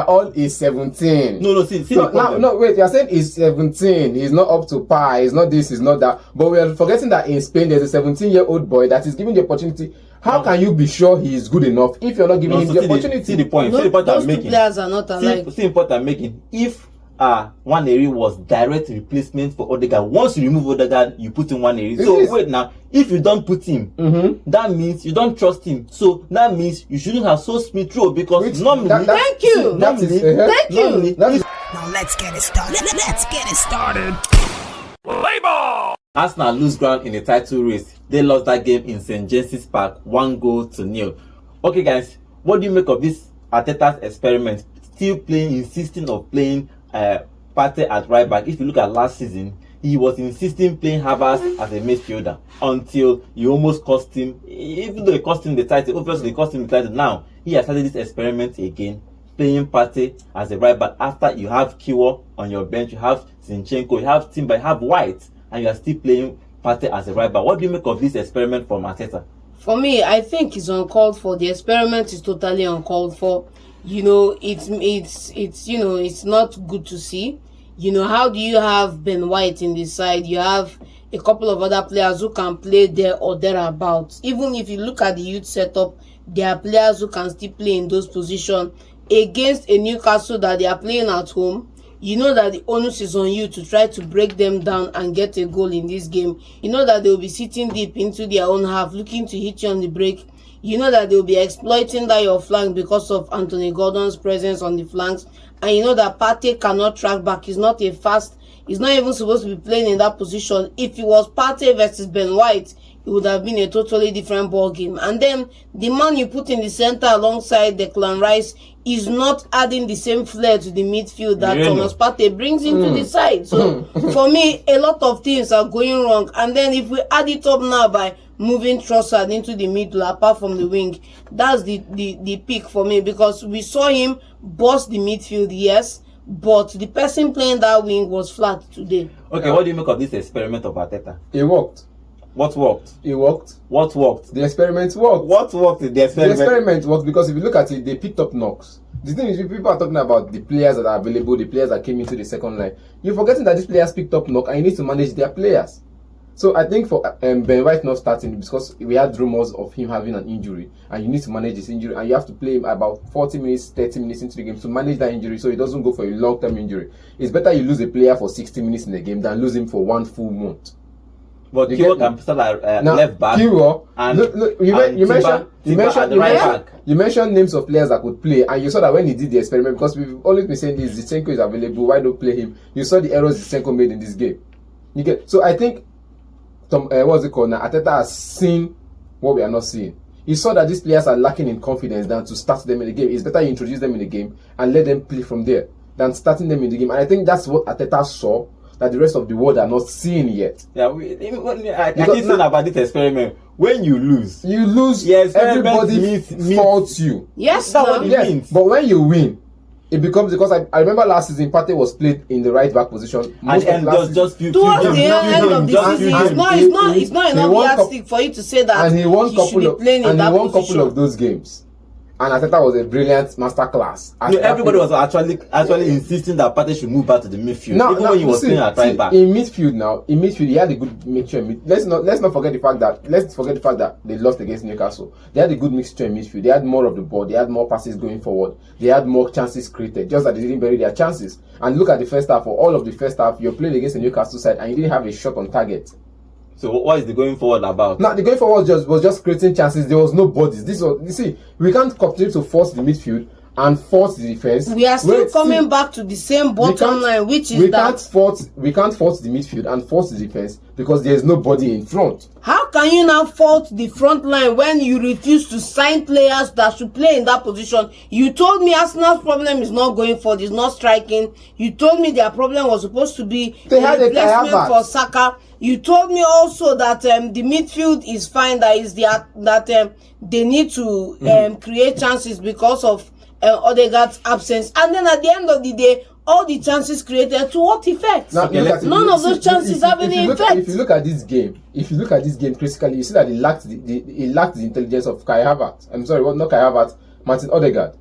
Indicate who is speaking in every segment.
Speaker 1: all is 17.
Speaker 2: No, see the problem.
Speaker 1: No, wait, you're saying he's 17, he's not up to par, he's not this, he's not that. But we are forgetting that in Spain there's a 17-year-old boy that is given the opportunity. How can you be sure he is good enough if you're not giving him the opportunity?
Speaker 2: See the point.
Speaker 3: No,
Speaker 2: see the point
Speaker 3: those
Speaker 2: I'm making.
Speaker 3: Players are not alike.
Speaker 2: See the point I'm making. If Nwaneri was direct replacement for Odegaard, once you remove Odegaard, you put in Nwaneri. So wait now, if you don't put him, that means you don't trust him. So that means you shouldn't have so Smith Rowe because normally.
Speaker 3: Thank you.
Speaker 2: Thank you.
Speaker 4: Now let's get it started. Let's get it started.
Speaker 2: Play ball. Arsenal lose ground in the title race. They lost that game in St. James's Park, 1-0. Okay, guys, what do you make of this Arteta's experiment? Still insisting of playing Partey at right back. If you look at last season, he was insisting playing Havertz as a midfielder until he almost cost him. Even though it cost him the title, obviously it cost him the title. Now he has started this experiment again, playing Partey as a right back. After you have Kiwo on your bench, you have Zinchenko, you have Timber, you have White, and you are still playing Partey as a right back. What do you make of this experiment from Arteta?
Speaker 3: For me, I think it's uncalled for. The experiment is totally uncalled for. You know, it's not good to see. You know, how do you have Ben White in this side? You have a couple of other players who can play there or thereabouts. Even if you look at the youth setup, there are players who can still play in those positions against a Newcastle that they are playing at home. You know that the onus is on you to try to break them down and get a goal in this game. You know that they will be sitting deep into their own half, looking to hit you on the break. You know that they will be exploiting that your flank because of Anthony Gordon's presence on the flanks. And you know that Partey cannot track back. He's not a fast. He's not even supposed to be playing in that position. If it was Partey versus Ben White, it would have been a totally different ball game. And then the man you put in the center alongside Declan Rice is not adding the same flair to the midfield that Thomas Partey brings into the side. So for me, a lot of things are going wrong. And then if we add it up now by moving Trossard into the middle apart from the wing, that's the peak for me, because we saw him bust the midfield, yes, but the person playing that wing was flat today.
Speaker 2: Okay, what do you make of this experiment of Arteta?
Speaker 1: It worked.
Speaker 2: What worked?
Speaker 1: It worked.
Speaker 2: What worked?
Speaker 1: The experiment worked.
Speaker 2: What worked in the experiment?
Speaker 1: The experiment worked because if you look at it, they picked up knocks. The thing is, people are talking about the players that are available, the players that came into the second line. You're forgetting that these players picked up knock and you need to manage their players. So I think for Ben White not starting, because we had rumors of him having an injury, and you need to manage this injury, and you have to play him about 40 minutes, 30 minutes into the game to manage that injury so he doesn't go for a long-term injury. It's better you lose a player for 60 minutes in the game than lose him for 1 full month.
Speaker 2: But Kiwo can start at left back.
Speaker 1: Kiwo,
Speaker 2: you
Speaker 1: mentioned names of players that could play, and you saw that when he did the experiment, because we've always been saying this, Zinchenko is available, why don't play him? You saw the errors Zinchenko made in this game. So I think Arteta has seen what we are not seeing. He saw that these players are lacking in confidence than to start them in the game. It's better you introduce them in the game and let them play from there than starting them in the game. And I think that's what Arteta saw that the rest of the world are not seeing yet.
Speaker 2: Yeah, I keep saying about this experiment. When you lose, yes,
Speaker 1: everybody faults you.
Speaker 3: Yes,
Speaker 2: that's what it means.
Speaker 1: But when you win, it becomes, because I remember last season Partey was played in the right back position.
Speaker 3: Towards the end of the season, it's not enough yardstick for you to say that
Speaker 1: and he won
Speaker 3: he should be playing in that position.
Speaker 1: couple of those games. And Arteta was a brilliant masterclass.
Speaker 2: Everybody was actually insisting that Partey should move back to the midfield, even when he was playing at right back.
Speaker 1: In midfield, he had a good mixture. Let's not forget the fact that they lost against Newcastle. They had a good mixture in midfield. They had more of the ball. They had more passes going forward. They had more chances created. Just that they didn't bury their chances. And look at the first half. For all of the first half, you're playing against the Newcastle side and you didn't have a shot on target.
Speaker 2: So what is the going forward about?
Speaker 1: No, the going forward was just creating chances. There was no bodies. We can't continue to force the midfield and force the defense.
Speaker 3: We are still coming back to the same bottom line, which is that
Speaker 1: we can't force the midfield and force the defense because there is nobody in front.
Speaker 3: How can you now fault the front line when you refuse to sign players that should play in that position? You told me Arsenal's problem is not going forward, it's not striking. You told me their problem was supposed to be
Speaker 1: they had
Speaker 3: replacement for Saka. You told me also that the midfield is fine, that they need to create chances because of Odegaard's absence. And then at the end of the day, all the chances created, to what effect? None of those chances have any effect.
Speaker 1: If you look at this game critically, you see that it lacked the intelligence of Kai Havertz. I'm sorry, not Kai Havertz, Martin Odegaard.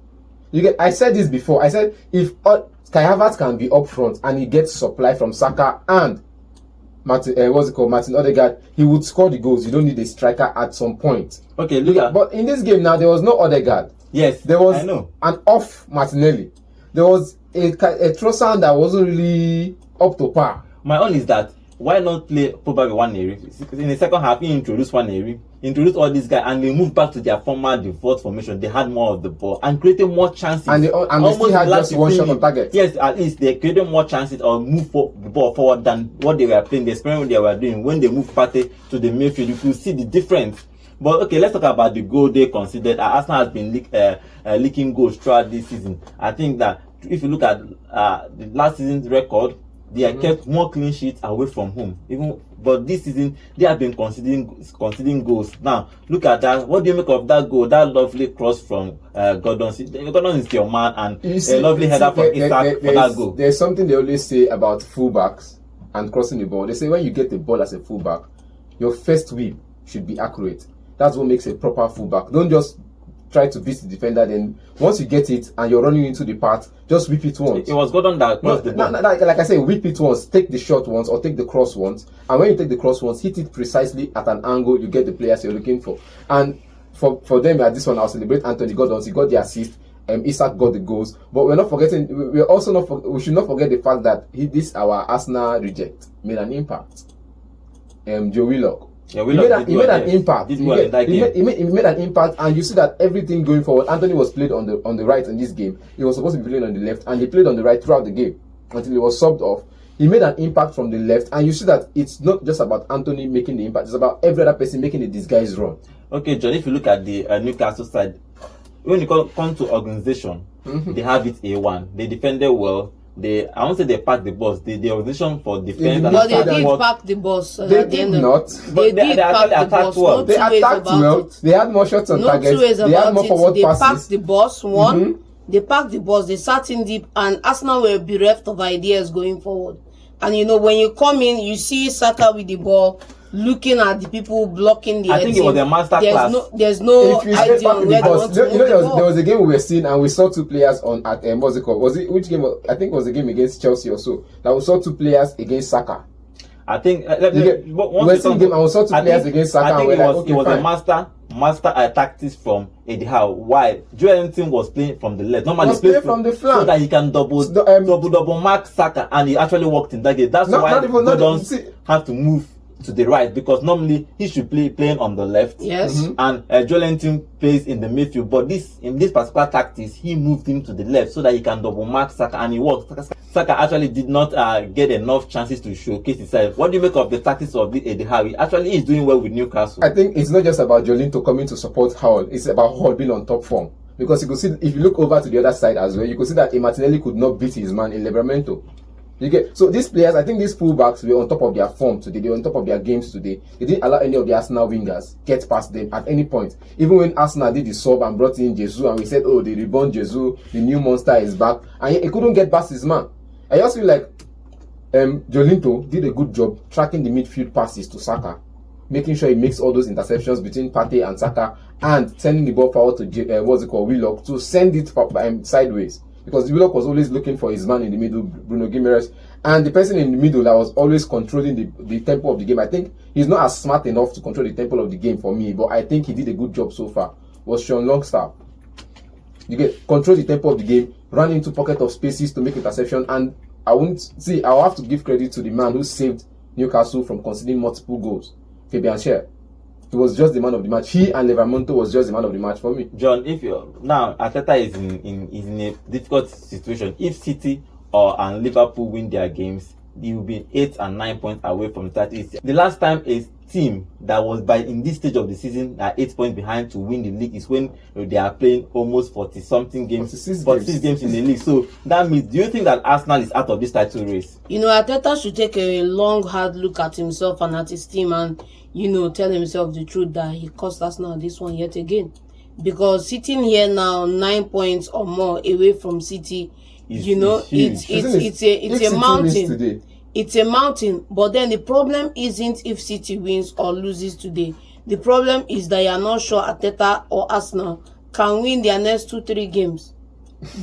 Speaker 1: You get. I said this before. I said if Kai Havertz can be up front and he gets supply from Saka and Martin Odegaard, he would score the goals. You don't need a striker at some point.
Speaker 2: Okay, look at.
Speaker 1: But in this game now, there was no Odegaard.
Speaker 2: Yes,
Speaker 1: there was
Speaker 2: I know.
Speaker 1: an off Martinelli. There was a Trossard that wasn't really up to par.
Speaker 2: My own is that why not play probably Waneri? In the second half, he introduced Waneri, introduced all these guys, and they moved back to their former default formation. They had more of the ball and created more chances.
Speaker 1: And they still had just one shot on target.
Speaker 2: Yes, at least they created more chances or moved the ball forward than what they were playing. The experiment they were doing when they moved Partey to the midfield, you could see the difference. But okay, let's talk about the goal they considered. Arsenal has been leaking goals throughout this season. I think that if you look at the last season's record, they have kept more clean sheets away from home. But this season they have been conceding goals. Now look at that. What do you make of that goal? That lovely cross from Gordon. Gordon is your man, and a lovely header from Isak for that goal.
Speaker 1: There's something they always say about fullbacks and crossing the ball. They say when you get the ball as a fullback, your first whip should be accurate. That's what makes a proper fullback. Don't just try to beat the defender, then once you get it and you're running into the path, just whip it once.
Speaker 2: It was Gordon that crossed the ball.
Speaker 1: Like I say, whip it once, take the shot once or take the cross once, and when you take the cross once, hit it precisely at an angle, you get the players you're looking for. And for them at this one, I'll celebrate Anthony Gordon. He got the assist. Isak got the goals, but we're not forgetting. We should not forget the fact that our Arsenal reject made an impact. Joe Willock.
Speaker 2: Yeah,
Speaker 1: he made an impact. He made an impact, and you see that everything going forward. Anthony was played on the right in this game. He was supposed to be playing on the left, and he played on the right throughout the game until he was subbed off. He made an impact from the left, and you see that it's not just about Anthony making the impact; it's about every other person making the disguise run.
Speaker 2: Okay, John. If you look at the Newcastle side, when you come to organization, they have it A1. They defended well. I won't say they packed the bus. The organization for defense.
Speaker 3: But they did pack the bus.
Speaker 1: They did not.
Speaker 3: They did pack the bus.
Speaker 2: Well.
Speaker 1: They attacked well. They had more shots on target. They had more forward passes.
Speaker 3: They packed the bus. They packed the bus. They sat in deep, and Arsenal were bereft of ideas going forward. And when you come in, you see Saka with the ball, looking at the people blocking the.
Speaker 2: I think it was a master class.
Speaker 3: There's no idea where they want to move the ball.
Speaker 1: There was a game we were seeing, and we saw two players at what's it called? Which game? I think it was a game against Chelsea or so. That we saw two players against Saka.
Speaker 2: I think
Speaker 1: we saw two players against Saka.
Speaker 2: I think it was a master tactics from Eddie Howe. Why? Joelinton was playing from the left. Normally he plays
Speaker 1: from the flank
Speaker 2: so that he can double mark Saka, and he actually worked in that game. That's why they don't have to move to the right, because normally he should playing on the left.
Speaker 3: Yes.
Speaker 2: And Joelinton plays in the midfield, but in this particular tactics, he moved him to the left so that he can double mark Saka, and he worked. Saka actually did not get enough chances to showcase himself. What do you make of the tactics of Eddie Howe? He actually is doing well with Newcastle.
Speaker 1: I think it's not just about Joelinton coming to support Hall. It's about Hall being on top form. Because you could see, if you look over to the other side as well, you could see that Martinelli could not beat his man in Livramento. So these players, I think these fullbacks were on top of their form today. They were on top of their games today. They didn't allow any of the Arsenal wingers get past them at any point. Even when Arsenal did the sub and brought in Jesus, and we said, oh, the reborn Jesus, the new monster is back, and he couldn't get past his man. I just feel like Joelinton did a good job tracking the midfield passes to Saka, making sure he makes all those interceptions between Partey and Saka, and sending the ball forward to Willock to send it sideways. Because Willock was always looking for his man in the middle, Bruno Guimaraes, and the person in the middle that was always controlling the tempo of the game. I think he's not as smart enough to control the tempo of the game for me, but I think he did a good job so far. Was Sean Longstaff. Control the tempo of the game, run into pocket of spaces to make interception, and I'll have to give credit to the man who saved Newcastle from conceding multiple goals, Fabian Schär. He was just the man of the match. He and Livramento was just the man of the match for me.
Speaker 2: John, now Arteta is in a difficult situation. If City and Liverpool win their games, he will be 8 and 9 points away from the 30th. The last time a team that was in this stage of the season are 8 points behind to win the league is when they are playing almost 40-something games, 46 games in the league. So that means, do you think that Arsenal is out of this title race?
Speaker 3: Arteta should take a long, hard look at himself and at his team, and tell himself the truth that he cost Arsenal this one yet again. Because sitting here now 9 points or more away from City, it's a mountain. It's a mountain. But then the problem isn't if City wins or loses today. The problem is that you are not sure Arteta or Arsenal can win their next 2-3 games.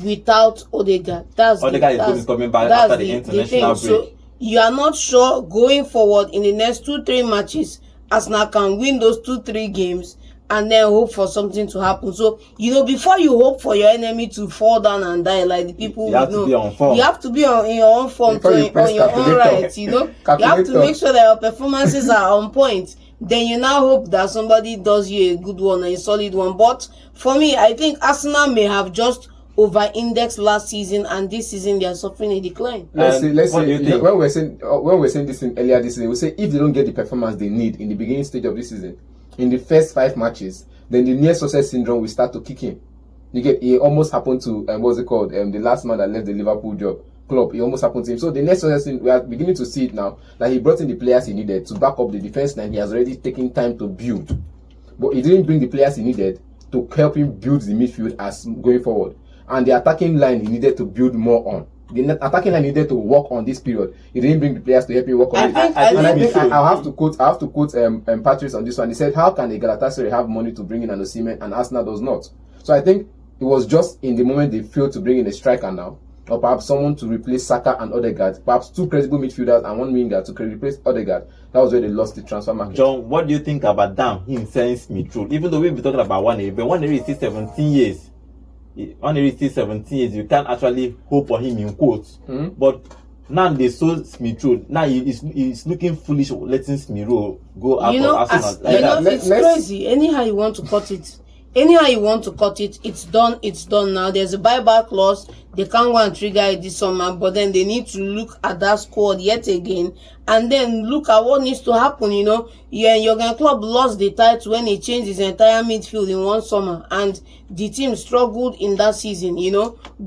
Speaker 3: without Odegaard.
Speaker 2: Odegaard is going to be coming back after the international break.
Speaker 3: So you are not sure going forward in the next 2-3 matches, Arsenal can win those 2-3 games and then hope for something to happen. So, before you hope for your enemy to fall down and die, like the people
Speaker 2: you have to be on form.
Speaker 3: You have to be in your own form, on your own right, You have to make sure that your performances are on point. Then you now hope that somebody does you a good one, a solid one. But for me, I think Arsenal may have just over-indexed last season, and this season they are suffering a decline.
Speaker 1: Let's say when we're saying this thing earlier this season, we say if they don't get the performance they need in the beginning stage of this season, in the first 5 matches, then the near success syndrome will start to kick in. It almost happened to the last man that left the Liverpool job, Klopp. It almost happened to him. So the next success, we are beginning to see it now that he brought in the players he needed to back up the defense line. He has already taken time to build, but he didn't bring the players he needed to help him build the midfield as going forward. And the attacking line he needed to build more on. The attacking line needed to work on this period. He didn't bring the players to help him work on it. I think I have to quote Patrice on this one. He said, "How can a Galatasaray have money to bring in an Osimhen and Arsenal does not?" So I think it was just in the moment they failed to bring in a striker now, or perhaps someone to replace Saka and Odegaard, perhaps 2 credible midfielders and 1 winger to replace Odegaard. That was where they lost the transfer market.
Speaker 2: John, what do you think about him selling Smith Rowe? Even though we've been talking about Waneri, but Waneri is still 17 years. Waneri is still 17 years. You can't actually hope for him in quotes. But now they sold Smith Rowe. Now he's looking foolish letting Smith Rowe go out of Arsenal.
Speaker 3: It's crazy. Anyhow you want to cut it. It's done now. There's a buyback clause. They can't go and trigger it this summer, but then they need to look at that squad yet again and then look at what needs to happen. Jurgen Klopp lost the title when he changed his entire midfield in one summer, and the team struggled in that season.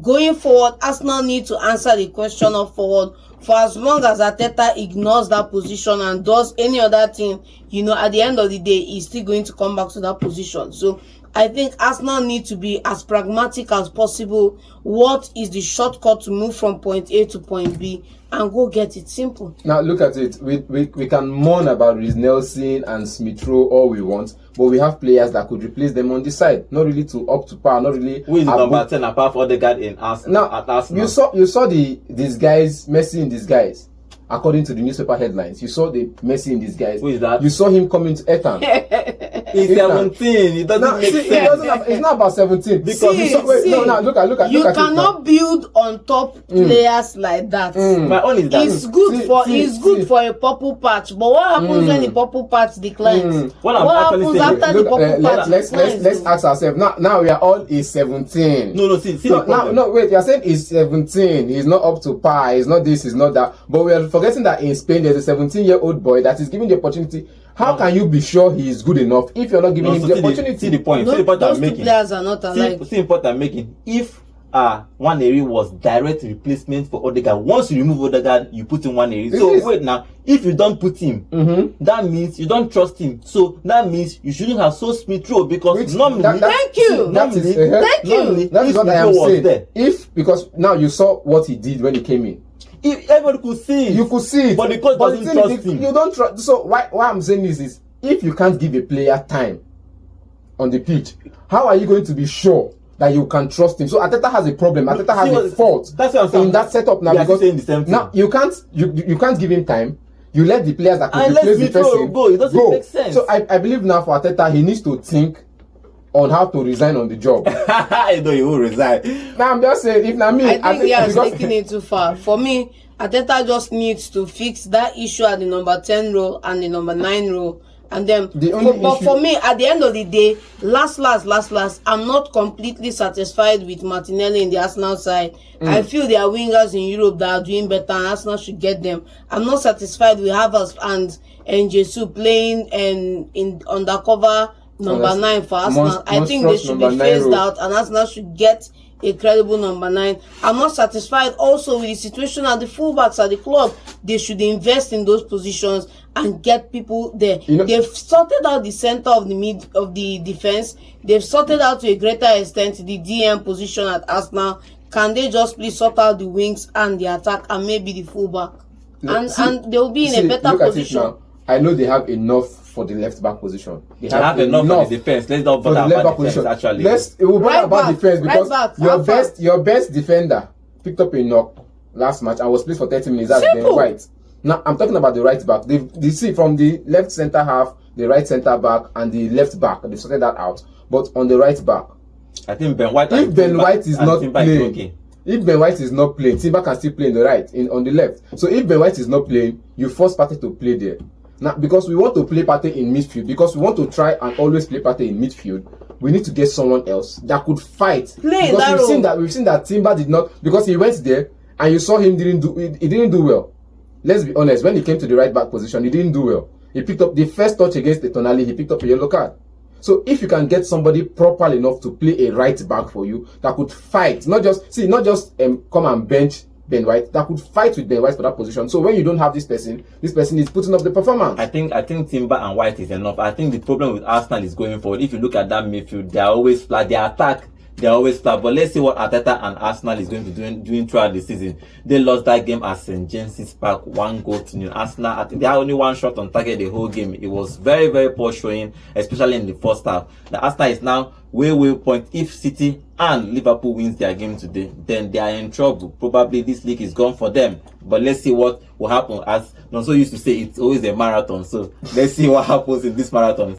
Speaker 3: Going forward, Arsenal need to answer the question of forward. For as long as Arteta ignores that position and does any other thing, at the end of the day, he's still going to come back to that position. So I think Arsenal need to be as pragmatic as possible. What is the shortcut to move from point A to point B and go get it? Simple.
Speaker 1: Now look at it. We can mourn about Reece Nelson and Smith Rowe all we want, but we have players that could replace them on this side. Not really up to par. Not really.
Speaker 2: Who is number 10 apart from Odegaard in Arsenal?
Speaker 1: Now you saw these guys, Messi in disguise. According to the newspaper headlines, you saw the Messi in disguise.
Speaker 2: Who is that?
Speaker 1: You saw him coming to Ethan.
Speaker 2: He's 17. It doesn't make sense.
Speaker 1: It's not about 17. Because look at
Speaker 3: you cannot build on top players like that.
Speaker 2: My own is that
Speaker 3: it's good for a purple patch, but what happens when the purple patch declines?
Speaker 2: What
Speaker 3: happens after the purple patch declines?
Speaker 1: Let's ask ourselves. Now we are all is 17. Wait, you're saying he's 17. He's not up to par. He's not this, he's not that. But we are forgetting that in Spain there's a 17-year-old boy that is given the opportunity. How can you be sure he is good enough if you're not giving him the opportunity?
Speaker 2: See the point.
Speaker 3: Those two players are not alike.
Speaker 2: See the point I'm making. If Waneri was direct replacement for Odegaard, once you remove Odegaard, you put in Waneri. So wait now, if you don't put him, that means you don't trust him. So that means you shouldn't have sold Smith Rowe because normally.
Speaker 3: Thank you.
Speaker 1: That is what I am saying. Because now you saw what he did when he came in.
Speaker 2: Everybody could see it.
Speaker 1: You could see it.
Speaker 2: But the coach doesn't trust him.
Speaker 1: You don't trust. So why I'm saying this is, if you can't give a player time on the pitch, how are you going to be sure that you can trust him? So Arteta has a problem. Arteta has a fault in that setup now, because now you can't give him time. You let the players that could replace the person
Speaker 2: go. It doesn't make sense.
Speaker 1: So I believe now for Arteta, he needs to think on how to resign on the job.
Speaker 2: I know he will resign.
Speaker 1: Now I'm just saying, if not me,
Speaker 3: I think he has taken it too far. For me, Arteta just needs to fix that issue at the number 10 role and the number 9 role. And then, for me, at the end of the day, last, I'm not completely satisfied with Martinelli in the Arsenal side. I feel there are wingers in Europe that are doing better, and Arsenal should get them. I'm not satisfied with Havertz and Jesus playing in undercover number 9 for Arsenal. I think they should be phased out, and Arsenal should get a credible number 9. I'm not satisfied also with the situation at the fullbacks at the club. They should invest in those positions and get people there. They've sorted out the center of the defense. They've sorted out to a greater extent the DM position at Arsenal. Can they just please sort out the wings and the attack and maybe the fullback? And they'll be in a better position.
Speaker 1: I know they have enough for the left back position.
Speaker 2: They have enough for the defense. Let's not bother about defense actually.
Speaker 1: We'll bother about defense because
Speaker 3: right back,
Speaker 1: your best defender picked up a knock last match and was played for 30 minutes. That's Ben White. Now I'm talking about the right back. They see from the left centre half, the right centre back, and the left back. They sorted that out. But on the right back,
Speaker 2: I think Ben White.
Speaker 1: If Ben White is not playing, Timber can still play in the right, on the left. So if Ben White is not playing, you force Partey to play there. Now, because we want to play Partey in midfield, because we want to try and always play Partey in midfield, we need to get someone else that could fight. Because we've seen that Timber did not, because he went there and you saw him he didn't do well. Let's be honest, when he came to the right back position, he didn't do well. He picked up the first touch against the Tonali, he picked up a yellow card. So if you can get somebody proper enough to play a right back for you that could fight, not just come and bench Ben White, that could fight with Ben White for that position. So when you don't have this person is putting up the performance.
Speaker 2: I think Timber and White is enough. I think the problem with Arsenal is going forward. If you look at that midfield, they are always flat. Their attack, they are always flat. But let's see what Arteta and Arsenal is going to be doing throughout the season. They lost that game at St. James's Park, 1-0. Arsenal, I think they had only one shot on target the whole game. It was very, very poor showing, especially in the first half. The Arsenal is now way point. If City and Liverpool wins their game today, then they are in trouble. Probably this league is gone for them. But let's see what will happen. As Nonso used to say, it's always a marathon. So let's see what happens in this marathon.